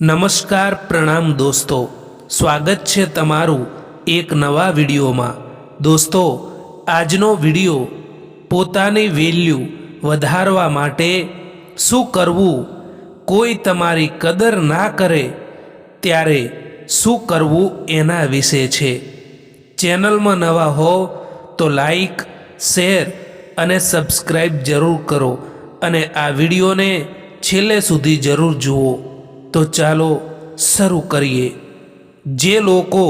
નમસ્કાર પ્રણામ દોસ્તો, સ્વાગત છે તમારું એક નવા વિડીયોમાં। દોસ્તો, આજનો વિડીયો પોતાની વેલ્યુ વધારવા માટે શું કરવું, કોઈ તમારી કદર ના કરે ત્યારે શું કરવું એના વિશે છે। ચેનલમાં નવા હો તો લાઈક, શેર અને સબસ્ક્રાઈબ જરૂર કરો અને આ વિડીયોને છેલ્લે સુધી જરૂર જુઓ। તો ચાલો શરૂ કરીએ। જે લોકો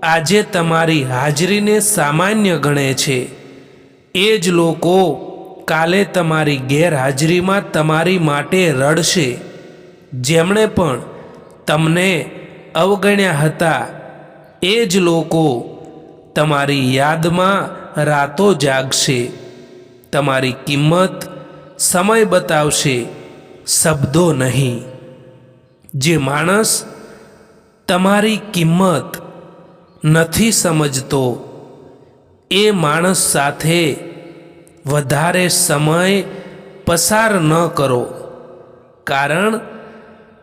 આજે તમારી હાજરીને સામાન્ય ગણે છે, એ જ લોકો કાલે તમારી ગેરહાજરીમાં તમારી માટે રડશે। જેમણે પણ તમને અવગણ્યા હતા, એ જ લોકો તમારી યાદમાં રાતો જાગશે। તમારી કિંમત સમય બતાવશે, શબ્દો નહીં। જે માણસ તમારી કિંમત નથી સમજતો, એ માણસ સાથે વધારે સમય પસાર ન કરો, કારણ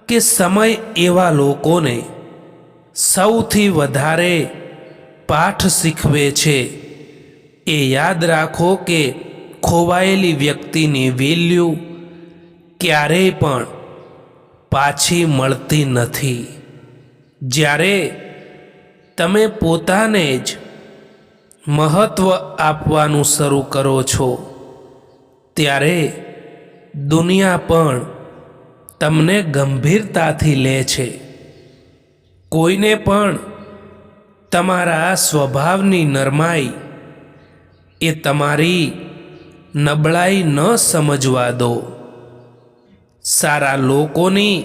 કે સમય એવા લોકોને સૌથી વધારે પાઠ શીખવે છે। એ યાદ રાખો કે ખોવાયેલી વ્યક્તિની વેલ્યુ ક્યારેય પણ પાછી મળતી નથી। જ્યારે તમે પોતાને જ મહત્વ આપવાનું શરૂ કરો છો, ત્યારે દુનિયા પણ તમને ગંભીરતાથી લે છે। કોઈને પણ તમારા સ્વભાવની નરમાઈ એ તમારી નબળાઈ ન સમજવા દો। સારા લોકોની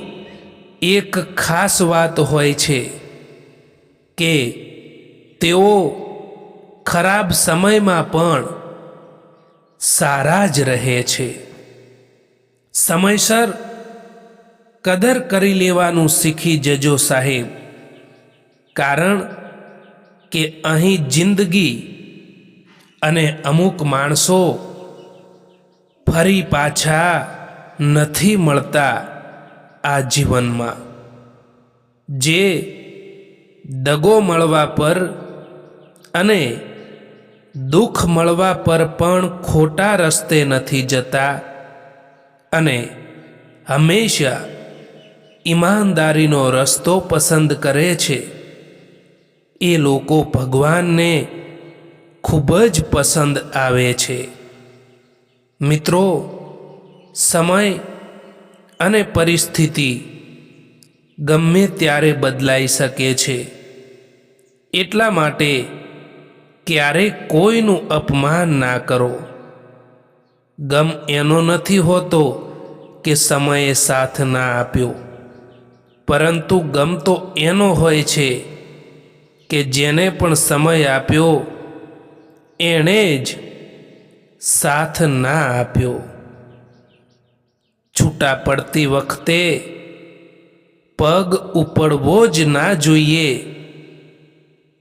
એક ખાસ વાત હોય છે કે તેઓ ખરાબ સમયમાં પણ સારા જ રહે છે। સમયસર કદર કરી લેવાનું શીખી જજો સાહેબ, કારણ કે અહીં જિંદગી અને અમુક માણસો ફરી પાછા નથી મળતા। આ જીવનમાં જે દગો મળવા પર અને દુઃખ મળવા પર પણ ખોટા રસ્તે નથી જતા અને હંમેશા ઈમાનદારીનો રસ્તો પસંદ કરે છે, એ લોકો ભગવાનને ખૂબ જ પસંદ આવે છે। મિત્રો, સમય અને પરિસ્થિતિ ગમે ત્યારે બદલાઈ શકે છે, એટલા માટે ક્યારેય કોઈનું અપમાન ના કરો। ગમ એનો નથી હોતો કે સમયે સાથ ના આપ્યો, પરંતુ ગમ તો એનો હોય છે કે જેને પણ સમય આપ્યો એણે જ સાથ ના આપ્યો। છૂટા પડતી વખતે પગ ઉપડવો જ ના જોઈએ।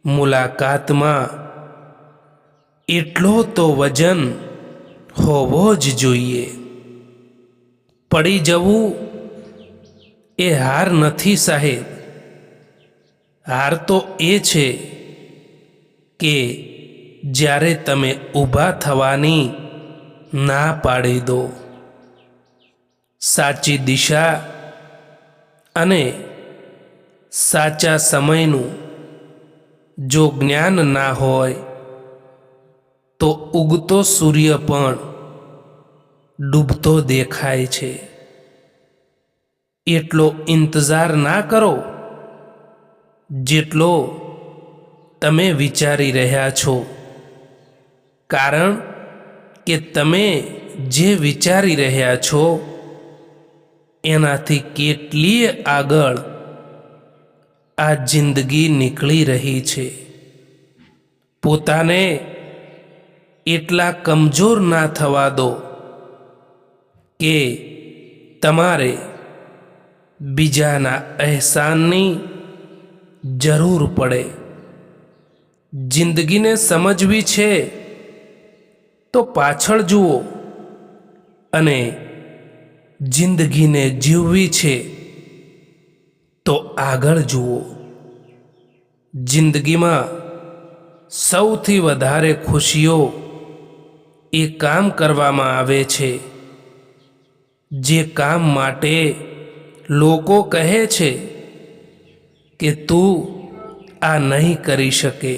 મુલાકાતમાં એટલો તો વજન હોવો જ જોઈએ। પડી જવું એ હાર નથી સાહેબ, હાર તો એ છે કે જ્યારે તમે ઊભા થવાની ના પાડી દો। સાચી દિશા અને સાચા સમયનું જો જ્ઞાન ના હોય તો ઉગતો સૂર્ય પણ ડૂબતો દેખાય છે। એટલો ઇંતજાર ના કરો જેટલો તમે વિચારી રહ્યા છો, કારણ કે તમે જે વિચારી રહ્યા છો એનાથી કેટલીય આગળ આ જિંદગી નીકળી રહી છે। પોતાને એટલા કમજોર ના થવા દો કે તમારે બીજાના અહેસાનની જરૂર પડે। જિંદગીને સમજવી છે તો પાછળ જુઓ, અને જિંદગીને જીવવી છે તો આગળ જુઓ. જિંદગીમાં સૌથી વધારે ખુશીઓ એ કામ કરવામાં આવે છે જે કામ માટે લોકો કહે છે કે તું આ નહીં કરી શકે.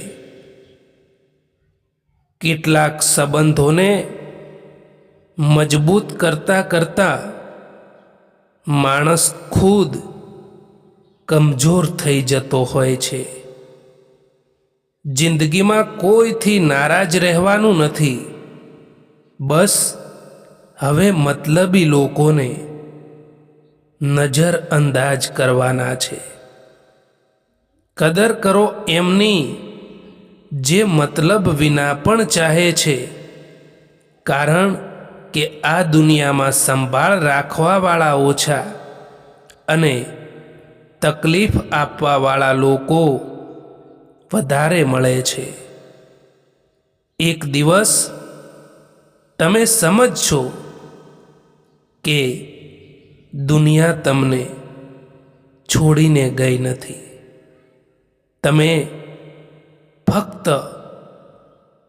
કેટલાક સંબંધોને મજબૂત કરતા કરતા માણસ ખુદ કમજોર થઈ જતો હોય છે. જિંદગીમાં કોઈથી નારાજ રહેવાનું નથી. બસ હવે મતલબી લોકોને નજરઅંદાજ કરવાના છે. કદર કરો એમની જે મતલબ વિના પણ ચાહે છે, કારણ કે આ દુનિયામાં સંભાળ રાખવાવાળા ઓછા અને તકલીફ આપવાવાળા લોકો વધારે મળે છે. એક દિવસ તમે સમજશો કે દુનિયા તમને છોડીને ગઈ નથી. તમે ફક્ત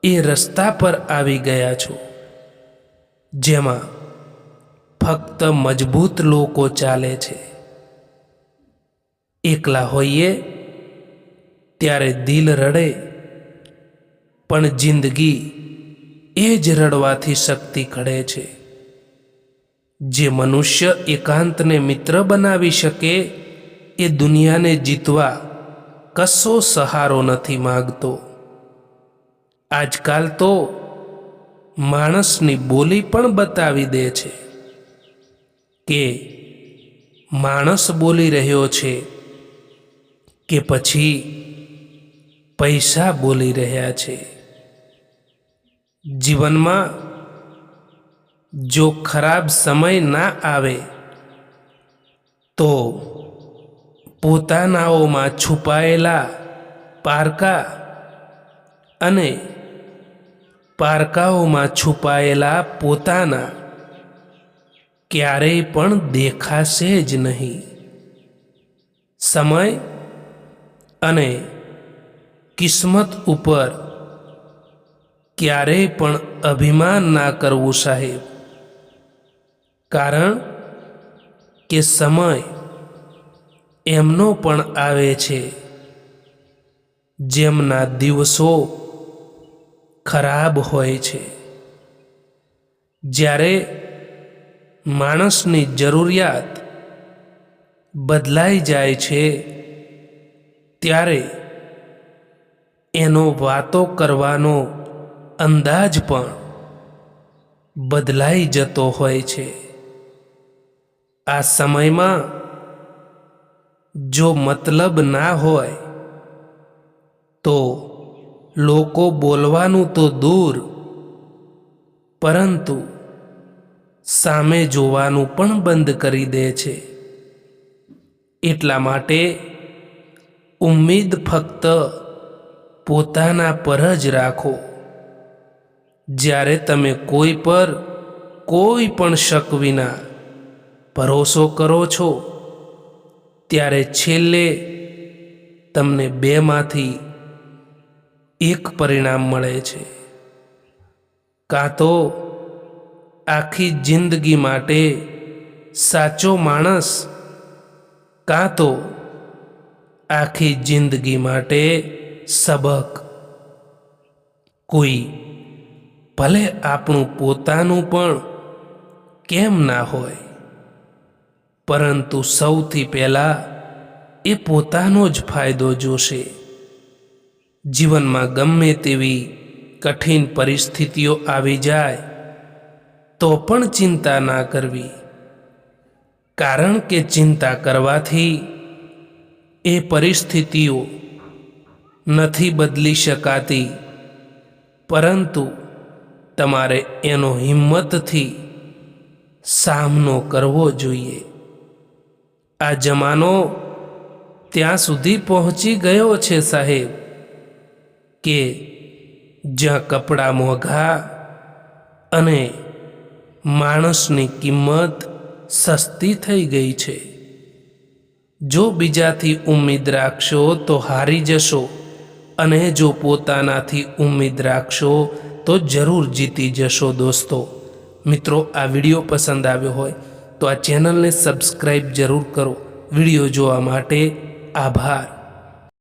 એ રસ્તા પર આવી ગયા છો જેમાં ફક્ત મજબૂત લોકો ચાલે છે. એકલા હોઈએ ત્યારે દિલ રડે, પણ જિંદગી એ જ રડવાથી શક્તિ ઘડે છે. જે મનુષ્ય એકાંતને મિત્ર બનાવી શકે એ દુનિયાને જીતવા કશો સહારો નથી માગતો. આજકાલ તો માણસની બોલી પણ બતાવી દે છે કે માણસ બોલી રહ્યો છે કે પછી પૈસા બોલી રહ્યા છે. જીવનમાં જો ખરાબ સમય ના આવે તો પોતાનાઓમાં છુપાયેલા પારકા અને પારકાઓમાં છુપાયેલા પોતાના ક્યારેય પણ દેખાશે જ નહીં. સમય અને કિસ્મત ઉપર ક્યારેય પણ અભિમાન ના કરવું સાહેબ, કારણ કે સમય એમનો પણ આવે છે જેમના દિવસો ખરાબ હોય છે. જ્યારે માણસની જરૂરિયાત બદલાઈ જાય છે ત્યારે એનો વાતો કરવાનો અંદાજ પણ બદલાઈ જતો હોય છે. આ સમયમાં જો મતલબ ના હોય તો લોકો બોલવાનું તો દૂર, પરંતુ સામે જોવાનું પણ બંધ કરી દે છે. એટલા માટે ઉમ્મીદ ફક્ત પોતાના પર જ રાખો. જ્યારે તમે કોઈ પર કોઈ પણ શક વિના ભરોસો કરો છો ત્યારે છેલ્લે તમને બેમાંથી એક પરિણામ મળે છે. કાં તો આખી જિંદગી માટે સાચો માણસ, કાં તો આખી જિંદગી માટે સબક. કોઈ ભલે આપણું પોતાનું પણ કેમ ના હોય, પરંતુ સૌથી પહેલા એ પોતાનો જ ફાયદો જોશે. જીવનમાં ગમે તેવી કઠિન પરિસ્થિતિઓ આવી જાય તો પણ ચિંતા ના કરવી, કારણ કે ચિંતા કરવાથી એ પરિસ્થિતિઓ નથી બદલી શકાતી, પરંતુ તમારે એનો હિંમતથી સામનો કરવો જોઈએ. આ જમાનો ત્યાં સુધી પહોંચી ગયો છે સાહેબ કે જ્યાં કપડાં મોંઘા અને માણસની કિંમત સસ્તી થઈ ગઈ છે. જો બીજાથી ઉમ્મીદ રાખશો તો હારી જશો, અને જો પોતાનાથી ઉમ્મીદ રાખશો તો જરૂર જીતી જશો. દોસ્તો મિત્રો, આ વિડીયો પસંદ આવ્યો હોય તો આ ચેનલને સબસ્ક્રાઈબ જરૂર કરો. વિડીયો જોવા માટે આભાર.